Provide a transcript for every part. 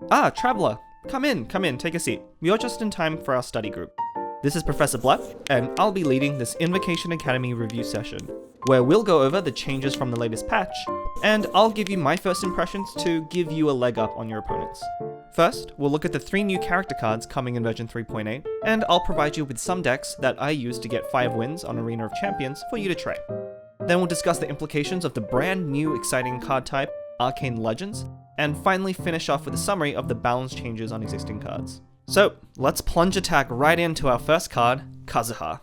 Ah, Traveler! Come in, take a seat. You're just in time for our study group. This is Professor Bleff, and I'll be leading this Invokation Academy Review Session, where we'll go over the changes from the latest patch, and I'll give you my first impressions to give you a leg up on your opponents. First, we'll look at the 3 new character cards coming in version 3.8, and I'll provide you with some decks that I use to get 5 wins on Arena of Champions for you to try. Then we'll discuss the implications of the brand new exciting card type, Arcane Legends, and finally finish off with a summary of the balance changes on existing cards. So, let's plunge attack right into our first card, Kazaha.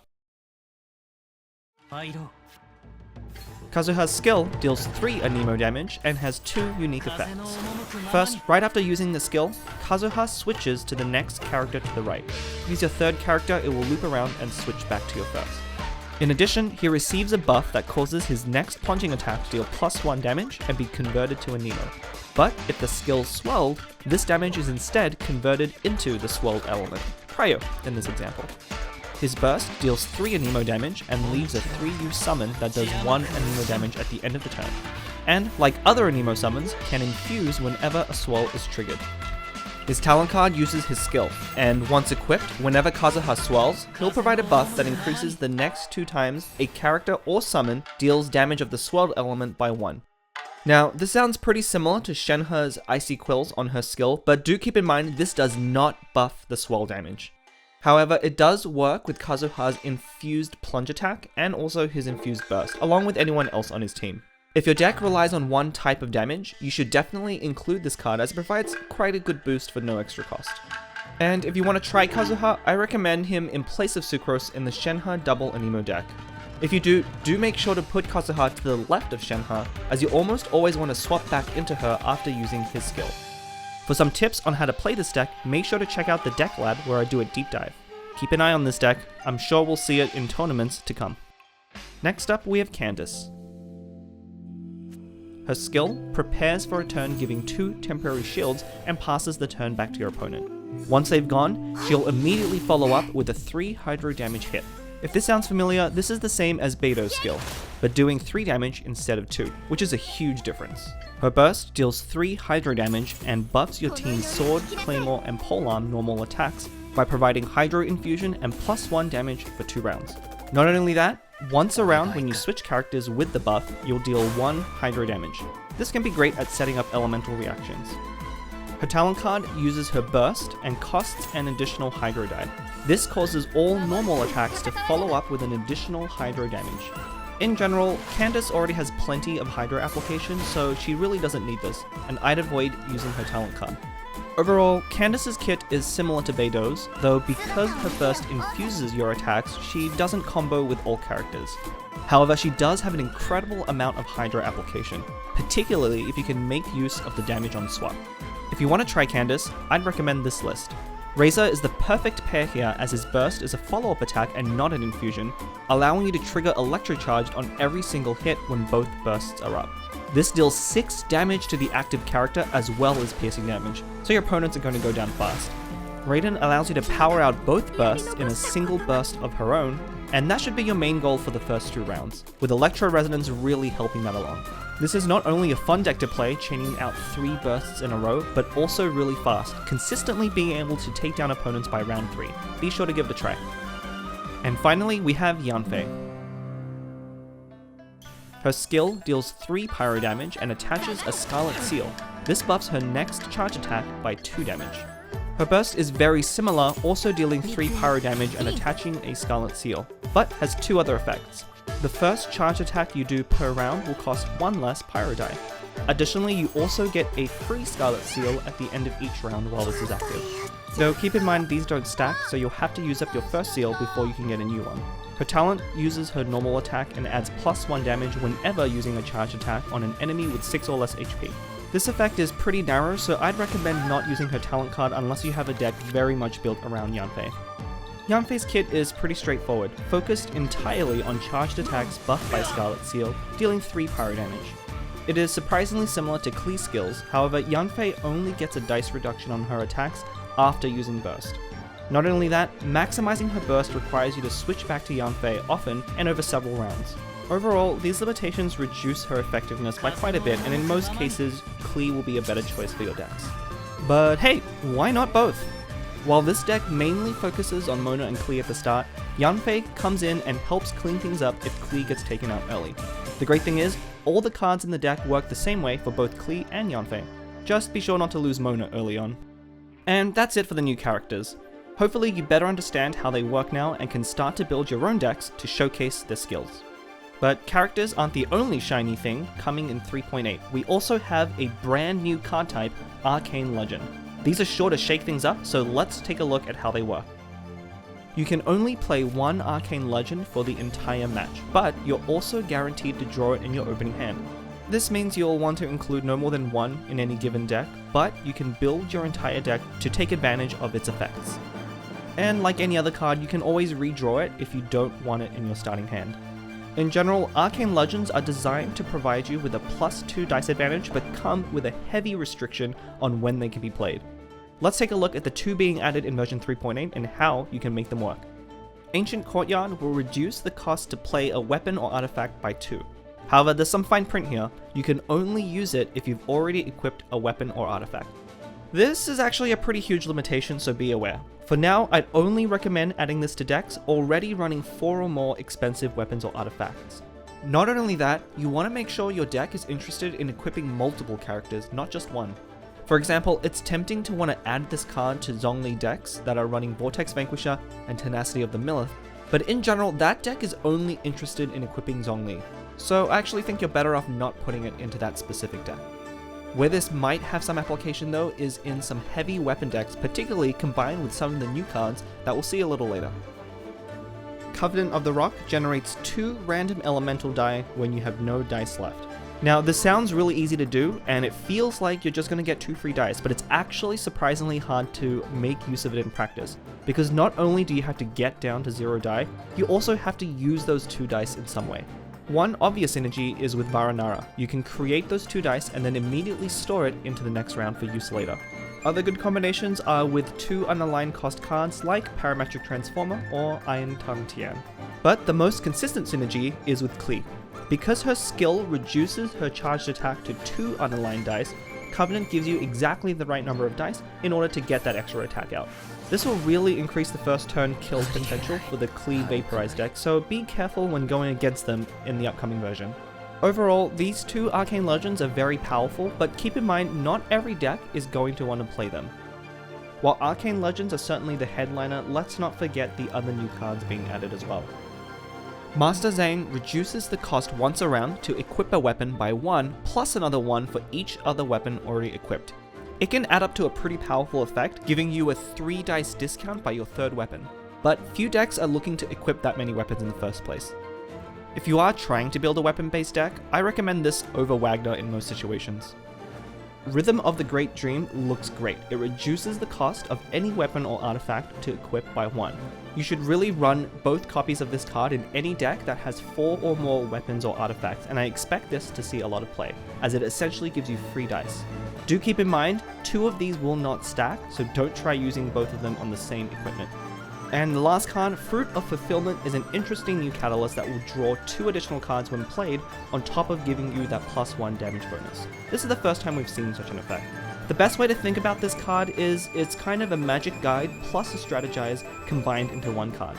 Kazaha's skill deals 3 Anemo damage and has 2 unique effects. First, right after using the skill, Kazaha switches to the next character to the right. Use your third character, it will loop around and switch back to your first. In addition, he receives a buff that causes his next plunging attack to deal +1 damage and be converted to Anemo. But if the skill's swelled, this damage is instead converted into the swelled element, Cryo in this example. His burst deals 3 Anemo damage and leaves a 3-use summon that does 1 Anemo damage at the end of the turn, and like other Anemo summons, can infuse whenever a swell is triggered. His talent card uses his skill, and once equipped, whenever Kazaha swells, he'll provide a buff that increases the next 2 times a character or summon deals damage of the swelled element by 1. Now, this sounds pretty similar to Shenhe's Icy Quills on her skill, but do keep in mind this does not buff the swell damage. However, it does work with Kazuha's infused plunge attack and also his infused burst, along with anyone else on his team. If your deck relies on one type of damage, you should definitely include this card as it provides quite a good boost for no extra cost. And if you want to try Kazuha, I recommend him in place of Sucrose in the Shenhe double Anemo deck. If you do make sure to put Kazaha to the left of Shenhe, as you almost always want to swap back into her after using his skill. For some tips on how to play this deck, make sure to check out the Deck Lab where I do a deep dive. Keep an eye on this deck, I'm sure we'll see it in tournaments to come. Next up we have Candice. Her skill prepares for a turn giving 2 temporary shields and passes the turn back to your opponent. Once they've gone, she'll immediately follow up with a 3 hydro damage hit. If this sounds familiar, this is the same as Beido's skill, but doing 3 damage instead of 2, which is a huge difference. Her burst deals 3 hydro damage and buffs your team's sword, claymore, and polearm normal attacks by providing hydro infusion and +1 damage for 2 rounds. Not only that, once a round when you switch characters with the buff, you'll deal 1 hydro damage. This can be great at setting up elemental reactions. Her talent card uses her burst and costs an additional hydro die. This causes all normal attacks to follow up with an additional hydro damage. In general, Candice already has plenty of hydro applications, so she really doesn't need this, and I'd avoid using her talent card. Overall, Candice's kit is similar to Beido's, though because her burst infuses your attacks, she doesn't combo with all characters. However, she does have an incredible amount of hydro application, particularly if you can make use of the damage on swap. If you want to try Candice, I'd recommend this list. Razor is the perfect pair here as his burst is a follow-up attack and not an infusion, allowing you to trigger Electrocharged on every single hit when both bursts are up. This deals 6 damage to the active character as well as piercing damage, so your opponents are going to go down fast. Raiden allows you to power out both bursts in a single burst of her own, and that should be your main goal for the first 2 rounds, with Electro Resonance really helping that along. This is not only a fun deck to play, chaining out 3 bursts in a row, but also really fast, consistently being able to take down opponents by round 3. Be sure to give it a try. And finally, we have Yanfei. Her skill deals 3 pyro damage and attaches a Scarlet Seal. This buffs her next charge attack by 2 damage. Her burst is very similar, also dealing 3 pyro damage and attaching a Scarlet Seal, but has 2 other effects. The first charge attack you do per round will cost 1 less pyro die. Additionally, you also get a free Scarlet Seal at the end of each round while this is active. Though keep in mind these don't stack, so you'll have to use up your first seal before you can get a new one. Her talent uses her normal attack and adds +1 damage whenever using a charge attack on an enemy with 6 or less HP. This effect is pretty narrow, so I'd recommend not using her talent card unless you have a deck very much built around Yanfei. Yanfei's kit is pretty straightforward, focused entirely on charged attacks buffed by Scarlet Seal, dealing 3 pyro damage. It is surprisingly similar to Klee's skills, however Yanfei only gets a dice reduction on her attacks after using burst. Not only that, maximizing her burst requires you to switch back to Yanfei often and over several rounds. Overall, these limitations reduce her effectiveness by quite a bit, and in most cases, Klee will be a better choice for your decks. But hey, why not both? While this deck mainly focuses on Mona and Klee at the start, Yanfei comes in and helps clean things up if Klee gets taken out early. The great thing is, all the cards in the deck work the same way for both Klee and Yanfei. Just be sure not to lose Mona early on. And that's it for the new characters. Hopefully you better understand how they work now and can start to build your own decks to showcase their skills. But characters aren't the only shiny thing coming in 3.8. We also have a brand new card type, Arcane Legend. These are sure to shake things up, so let's take a look at how they work. You can only play one Arcane Legend for the entire match, but you're also guaranteed to draw it in your opening hand. This means you'll want to include no more than one in any given deck, but you can build your entire deck to take advantage of its effects. And like any other card, you can always redraw it if you don't want it in your starting hand. In general, Arcane Legends are designed to provide you with a +2 dice advantage, but come with a heavy restriction on when they can be played. Let's take a look at the 2 being added in version 3.8 and how you can make them work. Ancient Courtyard will reduce the cost to play a weapon or artifact by 2. However, there's some fine print here. You can only use it if you've already equipped a weapon or artifact. This is actually a pretty huge limitation, so be aware. For now, I'd only recommend adding this to decks already running 4 or more expensive weapons or artifacts. Not only that, you want to make sure your deck is interested in equipping multiple characters, not just one. For example, it's tempting to want to add this card to Zhongli decks that are running Vortex Vanquisher and Tenacity of the Millith, but in general, that deck is only interested in equipping Zhongli, so I actually think you're better off not putting it into that specific deck. Where this might have some application though is in some heavy weapon decks, particularly combined with some of the new cards that we'll see a little later. Covenant of the Rock generates 2 random elemental die when you have no dice left. Now this sounds really easy to do and it feels like you're just going to get 2 free dice, but it's actually surprisingly hard to make use of it in practice, because not only do you have to get down to 0 die, you also have to use those 2 dice in some way. One obvious synergy is with Varanara. You can create those 2 dice and then immediately store it into the next round for use later. Other good combinations are with 2 unaligned cost cards like Parametric Transformer or Iron Tongue Tian. But the most consistent synergy is with Klee. Because her skill reduces her charged attack to 2 unaligned dice, Covenant gives you exactly the right number of dice in order to get that extra attack out. This will really increase the first turn kill potential for the Klee Vaporized deck, so be careful when going against them in the upcoming version. Overall, these 2 Arcane Legends are very powerful, but keep in mind not every deck is going to want to play them. While Arcane Legends are certainly the headliner, let's not forget the other new cards being added as well. Master Zane reduces the cost once a round to equip a weapon by 1 plus another 1 for each other weapon already equipped. It can add up to a pretty powerful effect, giving you a 3 dice discount by your 3rd weapon, but few decks are looking to equip that many weapons in the first place. If you are trying to build a weapon-based deck, I recommend this over Wagner in most situations. Rhythm of the Great Dream looks great. It reduces the cost of any weapon or artifact to equip by 1. You should really run both copies of this card in any deck that has 4 or more weapons or artifacts, and I expect this to see a lot of play, as it essentially gives you free dice. Do keep in mind, 2 of these will not stack, so don't try using both of them on the same equipment. And the last card, Fruit of Fulfillment, is an interesting new catalyst that will draw 2 additional cards when played, on top of giving you that +1 damage bonus. This is the first time we've seen such an effect. The best way to think about this card is it's kind of a magic guide plus a strategize combined into one card.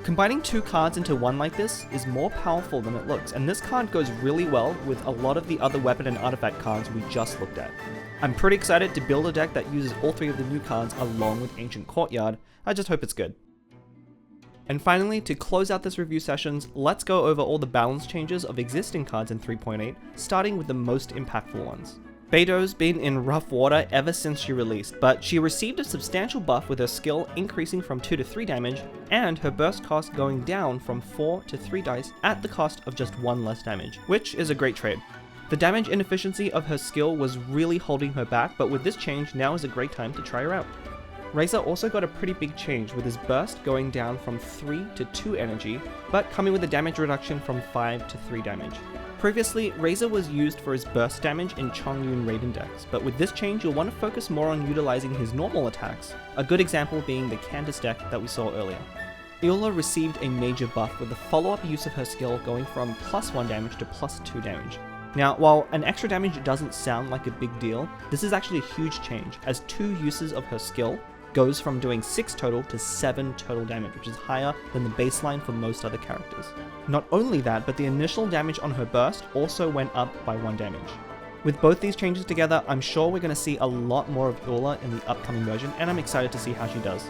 Combining 2 cards into one like this is more powerful than it looks, and this card goes really well with a lot of the other weapon and artifact cards we just looked at. I'm pretty excited to build a deck that uses all 3 of the new cards along with Ancient Courtyard. I just hope it's good. And finally, to close out this review sessions, let's go over all the balance changes of existing cards in 3.8, starting with the most impactful ones. Beido's been in rough water ever since she released, but she received a substantial buff with her skill increasing from 2 to 3 damage, and her burst cost going down from 4 to 3 dice at the cost of just 1 less damage, which is a great trade. The damage inefficiency of her skill was really holding her back, but with this change, now is a great time to try her out. Razor also got a pretty big change with his burst going down from 3 to 2 energy, but coming with a damage reduction from 5 to 3 damage. Previously, Razor was used for his burst damage in Chongyun Raiden decks, but with this change you'll want to focus more on utilizing his normal attacks, a good example being the Candice deck that we saw earlier. Eola received a major buff with the follow-up use of her skill going from +1 damage to +2 damage. Now, while an extra damage doesn't sound like a big deal, this is actually a huge change, as 2 uses of her skill goes from doing 6 total to 7 total damage, which is higher than the baseline for most other characters. Not only that, but the initial damage on her burst also went up by 1 damage. With both these changes together, I'm sure we're going to see a lot more of Ula in the upcoming version, and I'm excited to see how she does.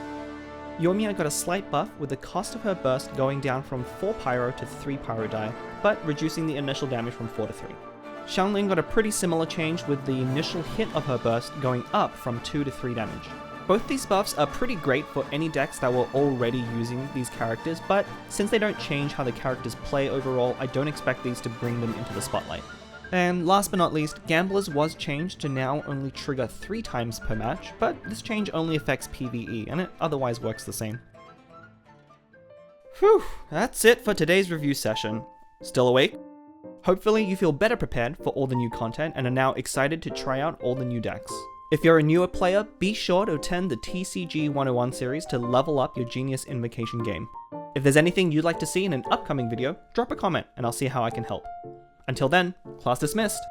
Yoimiya got a slight buff, with the cost of her burst going down from 4 pyro to 3 pyro die, but reducing the initial damage from 4 to 3. Xiangling got a pretty similar change, with the initial hit of her burst going up from 2 to 3 damage. Both these buffs are pretty great for any decks that were already using these characters, but since they don't change how the characters play overall, I don't expect these to bring them into the spotlight. And last but not least, Gamblers was changed to now only trigger 3 times per match, but this change only affects PvE, and it otherwise works the same. Whew, that's it for today's review session. Still awake? Hopefully you feel better prepared for all the new content and are now excited to try out all the new decks. If you're a newer player, be sure to attend the TCG 101 series to level up your Genius Invocation game. If there's anything you'd like to see in an upcoming video, drop a comment and I'll see how I can help. Until then, class dismissed!